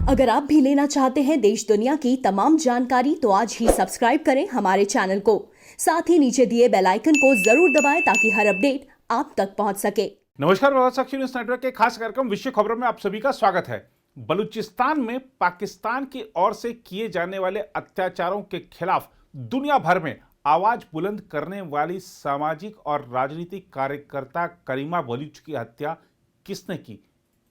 अगर आप भी लेना चाहते हैं देश दुनिया की तमाम जानकारी तो आज ही सब्सक्राइब करें हमारे चैनल को। साथ ही नीचे दिए बेल आइकन को जरूर दबाएं ताकि हर अपडेट आप तक पहुंच सके। नमस्कार, साक्षी न्यूज नेटवर्क के खास कार्यक्रम विश्व खबरों में आप सभी का स्वागत है। बलूचिस्तान में पाकिस्तान की ओर से किए जाने वाले अत्याचारों के खिलाफ दुनिया भर में आवाज बुलंद करने वाली सामाजिक और राजनीतिक कार्यकर्ता करीमा बलूच की हत्या किसने की,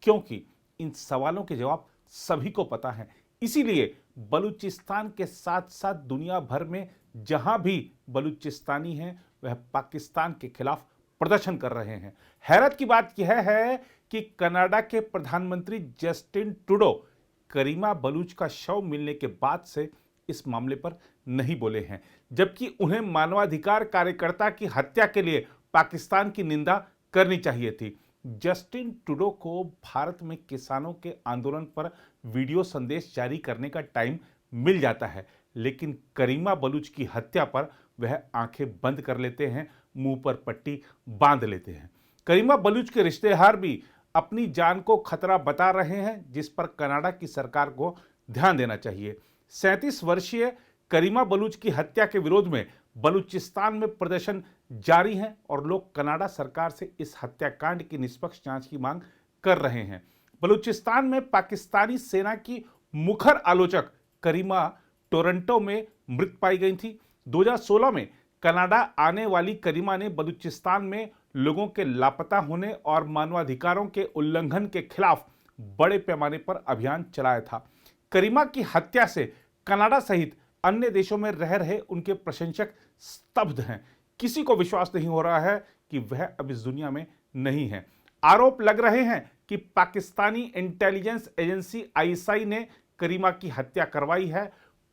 क्यों की, इन सवालों के जवाब सभी को पता है। इसीलिए बलूचिस्तान के साथ साथ दुनिया भर में जहां भी बलूचिस्तानी हैं वह पाकिस्तान के खिलाफ प्रदर्शन कर रहे हैं। हैरत की बात यह है कि कनाडा के प्रधानमंत्री जस्टिन ट्रूडो करीमा बलूच का शव मिलने के बाद से इस मामले पर नहीं बोले हैं, जबकि उन्हें मानवाधिकार कार्यकर्ता की हत्या के लिए पाकिस्तान की निंदा करनी चाहिए थी। जस्टिन ट्रूडो को भारत में किसानों के आंदोलन पर वीडियो संदेश जारी करने का टाइम मिल जाता है, लेकिन करीमा बलूच की हत्या पर वह आंखें बंद कर लेते हैं, मुंह पर पट्टी बांध लेते हैं। करीमा बलूच के रिश्तेदार भी अपनी जान को खतरा बता रहे हैं, जिस पर कनाडा की सरकार को ध्यान देना चाहिए। 37 वर्षीय करीमा बलूच की हत्या के विरोध में बलूचिस्तान में प्रदर्शन जारी है और लोग कनाडा सरकार से इस हत्याकांड की निष्पक्ष जांच की मांग कर रहे हैं। बलूचिस्तान में पाकिस्तानी सेना की मुखर आलोचक करीमा टोरंटो में मृत पाई गई थी। 2016 में कनाडा आने वाली करीमा ने बलूचिस्तान में लोगों के लापता होने और मानवाधिकारों के उल्लंघन के खिलाफ बड़े पैमाने पर अभियान चलाया था। करीमा की हत्या से कनाडा सहित अन्य देशों में रह रहे उनके प्रशंसक स्तब्ध हैं। किसी को विश्वास नहीं हो रहा है कि वह अब इस दुनिया में नहीं है। आरोप लग रहे हैं कि पाकिस्तानी इंटेलिजेंस एजेंसी आईएसआई ने करीमा की हत्या करवाई है।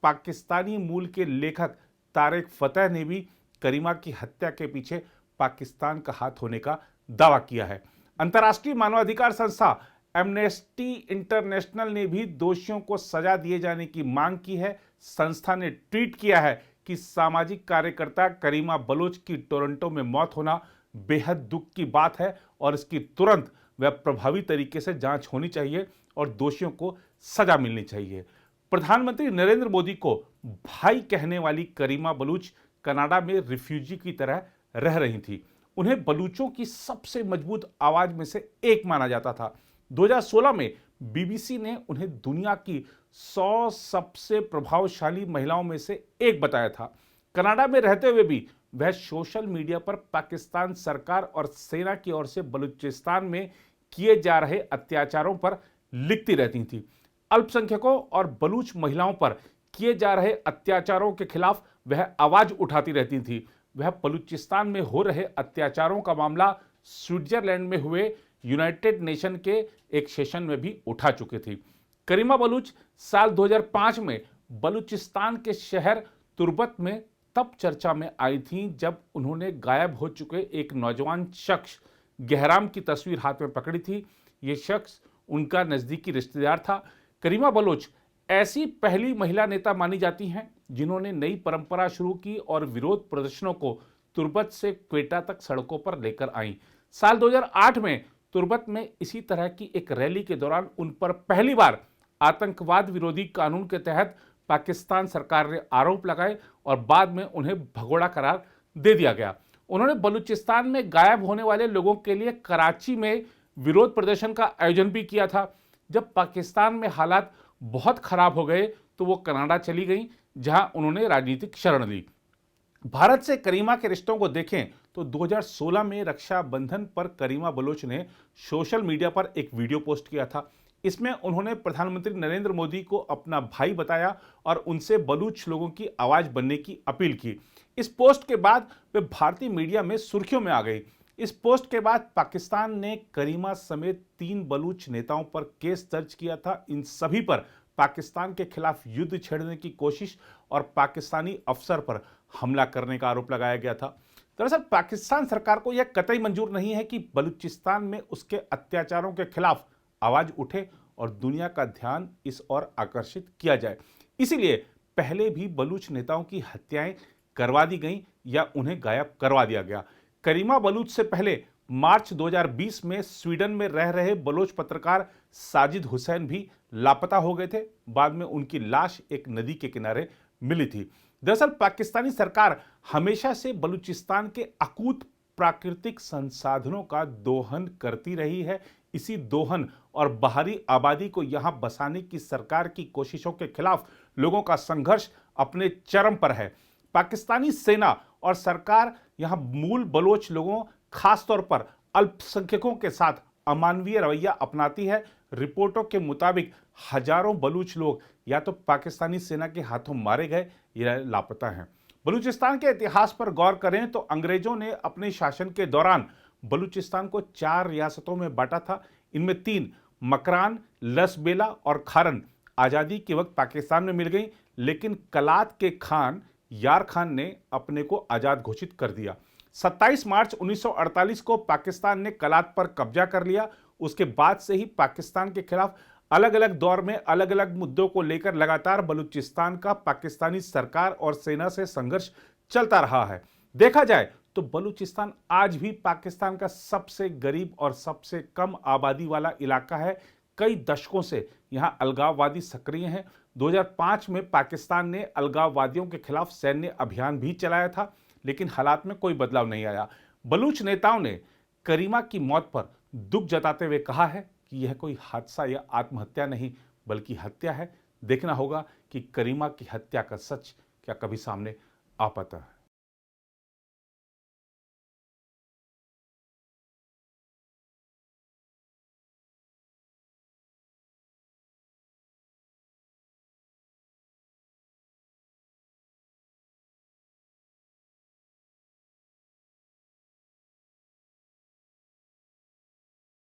पाकिस्तानी मूल के लेखक तारिक फतेह ने भी करीमा की हत्या के पीछे पाकिस्तान का हाथ होने का दावा किया है। अंतर्राष्ट्रीय मानवाधिकार संस्था एमनेस्टी इंटरनेशनल ने भी दोषियों को सजा दिए जाने की मांग की है। संस्था ने ट्वीट किया है कि सामाजिक कार्यकर्ता करीमा बलूच की टोरंटो में मौत होना बेहद दुख की बात है और इसकी तुरंत व प्रभावी तरीके से जांच होनी चाहिए और दोषियों को सजा मिलनी चाहिए। प्रधानमंत्री नरेंद्र मोदी को भाई कहने वाली करीमा बलूच कनाडा में रिफ्यूजी की तरह रह रही थी। उन्हें बलूचों की सबसे मजबूत आवाज में से एक माना जाता था। 2016 में बीबीसी ने उन्हें दुनिया की 100 सबसे प्रभावशाली महिलाओं में से एक बताया था। कनाडा में रहते हुए भी वह सोशल मीडिया पर पाकिस्तान सरकार और सेना की ओर से बलूचिस्तान में किए जा रहे अत्याचारों पर लिखती रहती थी। अल्पसंख्यकों और बलूच महिलाओं पर किए जा रहे अत्याचारों के खिलाफ वह आवाज उठाती रहती थी। वह बलूचिस्तान में हो रहे अत्याचारों का मामला स्विट्जरलैंड में हुए यूनाइटेड नेशन के एक सेशन में भी उठा चुकी थी। करीमा बलूच साल 2005 में बलूचिस्तान के शहर तुर्बत में तब चर्चा में आई थी जब उन्होंने गायब हो चुके एक नौजवान शख्स गहराम की तस्वीर हाथ में पकड़ी थी। ये शख्स उनका नज़दीकी रिश्तेदार था। करीमा बलूच ऐसी पहली महिला नेता मानी जाती हैं जिन्होंने नई परंपरा शुरू की और विरोध प्रदर्शनों को तुर्बत से क्वेटा तक सड़कों पर लेकर आई। साल 2008 में तुर्बत में इसी तरह की एक रैली के दौरान उन पर पहली बार आतंकवाद विरोधी कानून के तहत पाकिस्तान सरकार ने आरोप लगाए और बाद में उन्हें भगोड़ा करार दे दिया गया। उन्होंने बलूचिस्तान में गायब होने वाले लोगों के लिए कराची में विरोध प्रदर्शन का आयोजन भी किया था। जब पाकिस्तान में हालात बहुत खराब हो गए तो वो कनाडा चली गई, जहां उन्होंने राजनीतिक शरण ली। भारत से करीमा के रिश्तों को देखें तो 2016 में रक्षाबंधन पर करीमा बलूच ने सोशल मीडिया पर एक वीडियो पोस्ट किया था। इसमें उन्होंने प्रधानमंत्री नरेंद्र मोदी को अपना भाई बताया और उनसे बलूच लोगों की आवाज बनने की अपील की। इस पोस्ट के बाद वे भारतीय मीडिया में सुर्खियों में आ गई। इस पोस्ट के बाद पाकिस्तान ने करीमा समेत 3 बलूच नेताओं पर केस दर्ज किया था। इन सभी पर पाकिस्तान के खिलाफ युद्ध छेड़ने की कोशिश और पाकिस्तानी अफसर पर हमला करने का आरोप लगाया गया था। दरअसल पाकिस्तान सरकार को यह कतई मंजूर नहीं है कि बलूचिस्तान में उसके अत्याचारों के खिलाफ आवाज उठे और दुनिया का ध्यान इस ओर आकर्षित किया जाए। इसीलिए पहले भी बलूच नेताओं की हत्याएं करवा दी गईं या उन्हें गायब करवा दिया गया। करीमा बलूच से पहले मार्च 2020 में स्वीडन में रह रहे बलोच पत्रकार साजिद हुसैन भी लापता हो गए थे। बाद में उनकी लाश एक नदी के किनारे मिली थी। दरअसल पाकिस्तानी सरकार हमेशा से बलूचिस्तान के अकूत प्राकृतिक संसाधनों का दोहन करती रही है। इसी दोहन और बाहरी आबादी को यहां बसाने की सरकार की कोशिशों के खिलाफ लोगों का संघर्ष अपने चरम पर है। पाकिस्तानी सेना और सरकार यहां मूल बलोच लोगों, खासतौर पर अल्पसंख्यकों के साथ अमानवीय रवैया अपनाती है। रिपोर्टों के मुताबिक हजारों बलूच लोग या तो पाकिस्तानी सेना के हाथों मारे गए या लापता हैं। बलूचिस्तान के इतिहास पर गौर करें तो अंग्रेजों ने अपने शासन के दौरान बलूचिस्तान को 4 रियासतों में बांटा था। इनमें 3 मकरान, लसबेला और खारन आज़ादी के वक्त पाकिस्तान में मिल गई, लेकिन कलात के खान यार खान ने अपने को आज़ाद घोषित कर दिया। 27 मार्च 1948 को पाकिस्तान ने कलात पर कब्जा कर लिया। उसके बाद से ही पाकिस्तान के खिलाफ अलग अलग दौर में अलग अलग मुद्दों को लेकर लगातार बलूचिस्तान का पाकिस्तानी सरकार और सेना से संघर्ष चलता रहा है। देखा जाए तो बलूचिस्तान आज भी पाकिस्तान का सबसे गरीब और सबसे कम आबादी वाला इलाका है। कई दशकों से यहां अलगाववादी सक्रिय हैं। 2005 में पाकिस्तान ने अलगाववादियों के खिलाफ सैन्य अभियान भी चलाया था, लेकिन हालात में कोई बदलाव नहीं आया। बलूच नेताओं ने करीमा की मौत पर दुख जताते हुए कहा है कि यह कोई हादसा या आत्महत्या नहीं बल्कि हत्या है। देखना होगा कि करीमा की हत्या का सच क्या कभी सामने आ पाता है।